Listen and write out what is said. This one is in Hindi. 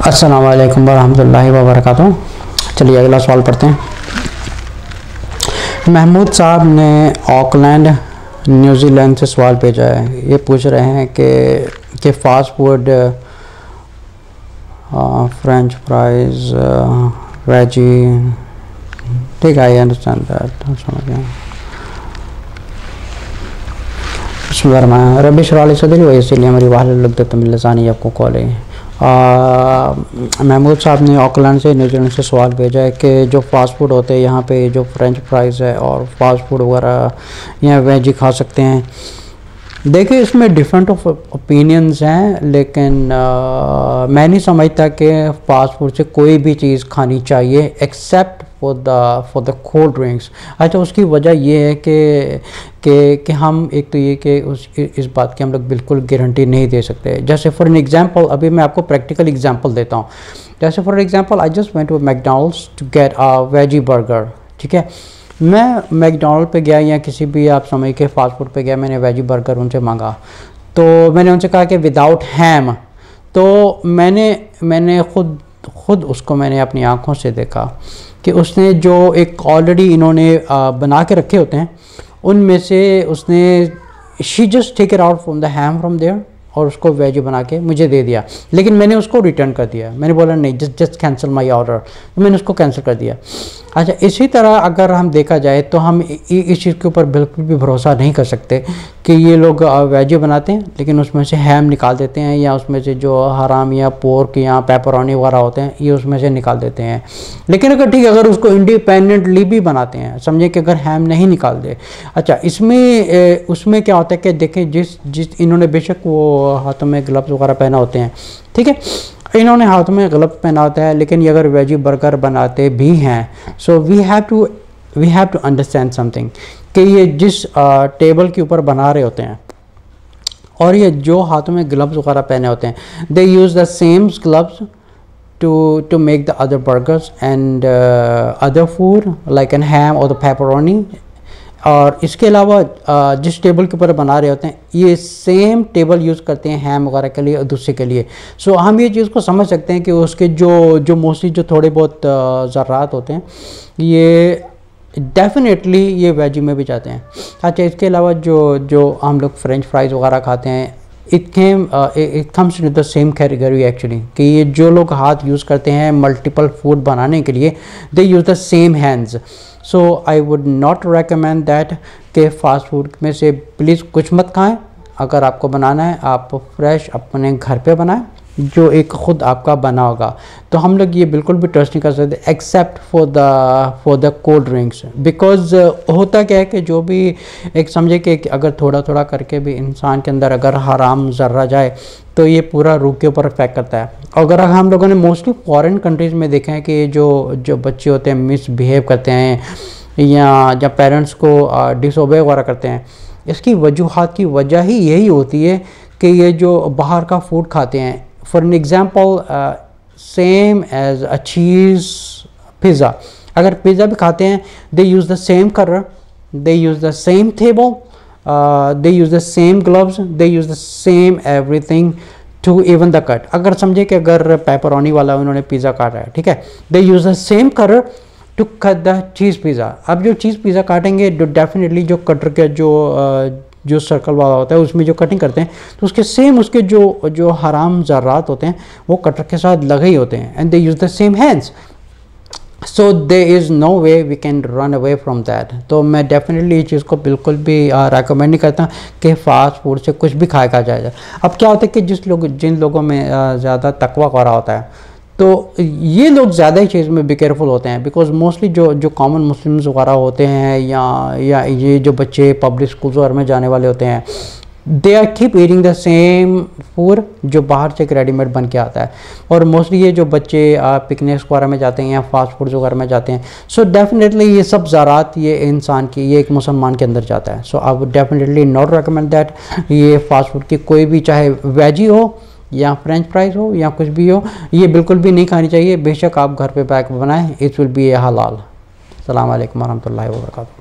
अस्सलाम वालेकुम वरहमतुल्लाहि वबरकातुहू। चलिए अगला सवाल पढ़ते हैं। महमूद साहब ने ऑकलैंड न्यूजीलैंड से सवाल भेजा है। ये पूछ रहे हैं कि fast food, French fries, veggie, ठीक है, आई अंडरस्टैंड दैट, समझ गया। रबी शराली सदरी वही इसीलिए हमारी वाहल लगता आपको कॉल है। महमूद साहब ने ऑकलैंड से न्यूजीलैंड से सवाल भेजा है कि जो फास्ट फूड होते हैं यहाँ पे, जो फ्रेंच फ्राइज़ है और फास्ट फूड वगैरह यहाँ वेज ही खा सकते हैं। देखिए इसमें डिफरेंट ऑफ ओपिनियंस हैं, लेकिन मैं नहीं समझता कि फास्ट फूड से कोई भी चीज़ खानी चाहिए except for the cold drinks. अच्छा, उसकी वजह ये है कि हम एक तो ये कि इस बात की हम लोग बिल्कुल गारंटी नहीं दे सकते। जैसे फॉर एन एग्जांपल, अभी मैं आपको प्रैक्टिकल एग्जांपल देता हूँ। जैसे for example, I just went to McDonald's to get a veggie burger. ठीक है, मैं मैकडॉनल्ड पे गया या किसी भी आप समझ के फास्ट फूड पे गया, मैंने वेजी बर्गर उनसे मांगा, तो मैंने उनसे कहा कि विदाउट हैम। तो मैंने खुद उसको मैंने अपनी आँखों से देखा कि उसने जो एक ऑलरेडी इन्होंने बना के रखे होते हैं, उनमें से उसने she just take it out from the ham from there और उसको वेज बना के मुझे दे दिया। लेकिन मैंने उसको रिटर्न कर दिया, मैंने बोला नहीं, जस्ट कैंसिल माय ऑर्डर, तो मैंने उसको कैंसिल कर दिया। अच्छा, इसी तरह अगर हम देखा जाए तो हम इस चीज़ के ऊपर बिल्कुल भी भरोसा नहीं कर सकते कि ये लोग वेज बनाते हैं लेकिन उसमें से हैम निकाल देते हैं, या उसमें से जो हराम या पोर्क या पेपरोनी वगैरह होते हैं ये उसमें से निकाल देते हैं। लेकिन अगर ठीक है, अगर उसको इंडिपेंडेंटली भी बनाते हैं, समझे कि अगर हैम नहीं निकाल दे। अच्छा, इसमें उसमें क्या होता है कि देखें, जिस इन्होंने बेशक वो हाथों में ग्लव्स वगैरह पहना होते हैं, ठीक है, इन्होंने हाथों में ग्लव्स पहना होता है, लेकिन ये अगर वेजी बर्गर बनाते भी हैं, so we have to understand something कि ये जिस टेबल के ऊपर बना रहे होते हैं और ये जो हाथों में ग्लव्स वगैरह पहने होते हैं, they use the same gloves to make the other burgers and other food like an ham or the pepperoni। और इसके अलावा जिस टेबल के ऊपर बना रहे होते हैं ये सेम टेबल यूज़ करते हैं हैम वगैरह के लिए और दूसरे के लिए। सो हम ये चीज़ को समझ सकते हैं कि उसके जो मोस्टली जो थोड़े बहुत ज़रात होते हैं ये डेफिनेटली ये वेजी में भी जाते हैं। अच्छा, इसके अलावा जो हम लोग फ्रेंच फ्राइज़ वगैरह खाते हैं, it comes in the same category actually, कि ये जो लोग हाथ यूज़ करते हैं मल्टीपल फूड बनाने के लिए, they use the same hands. So I would not recommend that कि फ़ास्ट फूड में से प्लीज़ कुछ मत खाएं। अगर आपको बनाना है आप फ्रेश अपने घर पे बनाएं, जो एक ख़ुद आपका बना होगा। तो हम लोग ये बिल्कुल भी ट्रस्ट नहीं कर सकते except for the cold drinks. Because होता क्या है कि जो भी एक समझे कि अगर थोड़ा थोड़ा करके भी इंसान के अंदर अगर हराम ज़र्रा जाए तो ये पूरा रूह के ऊपर इफेक्ट करता है। अगर हम लोगों ने मोस्टली फॉरेन कंट्रीज़ में देखे हैं कि जो बच्चे होते हैं मिसबिहेव करते हैं या जब पेरेंट्स को डिसओबे वगैरह करते हैं, इसकी वजूहात की वजह ही यही होती है कि ये जो बाहर का फूड खाते हैं। For an example, same as a cheese pizza, अगर पिज़्ज़ा भी खाते हैं, they use the same colour, they use the same table, they use the same gloves, they use the same everything to even the cut। अगर समझे कि अगर पेपरोनी वाला उन्होंने पिज़्ज़ा काटा है, ठीक है, they use the same cutter to cut the cheese pizza। अब जो चीज़ पिज़्ज़ा काटेंगे, जो डेफिनेटली जो कटर के जो सर्कल वाला होता है उसमें जो कटिंग करते हैं, तो उसके सेम उसके जो हराम ज़र्रात होते हैं वो कटर के साथ लगे ही होते हैं, and they use the same hands. So there is no way we can run away from that. तो मैं डेफिनेटली इस चीज़ को बिल्कुल भी रेकमेंड नहीं करता कि फ़ास्ट फूड से कुछ भी खाया जाए। अब क्या होता है कि जिन लोगों में ज़्यादा तकवा करा होता है, तो ये लोग ज़्यादा ही चीज़ में बी केयरफुल होते हैं। बिकॉज मोस्टली जो कॉमन मुस्लिम्स वगैरह होते हैं या ये जो बच्चे पब्लिक स्कूल्स वगैरह में जाने वाले होते हैं, they are keep eating the same food जो बाहर से एक रेडीमेड बन के आता है। और मोस्टली ये जो बच्चे पिकनिक्स वगैरह में जाते हैं या फास्ट फूड वगैरह में जाते हैं, सो डेफिनेटली ये सब ज़रात ये इंसान की, ये एक मुसलमान के अंदर जाता है। So I would definitely not recommend that ये फास्ट फूड की कोई भी, चाहे वेजी हो या फ्रेंच फ्राइज हो या कुछ भी हो, ये बिल्कुल भी नहीं खानी चाहिए। बेशक आप घर पे बैक बनाएं, इट विल बी ए हलाल। अस्सलाम वालेकुम वरहमतुल्लाहि वबरकातुहू।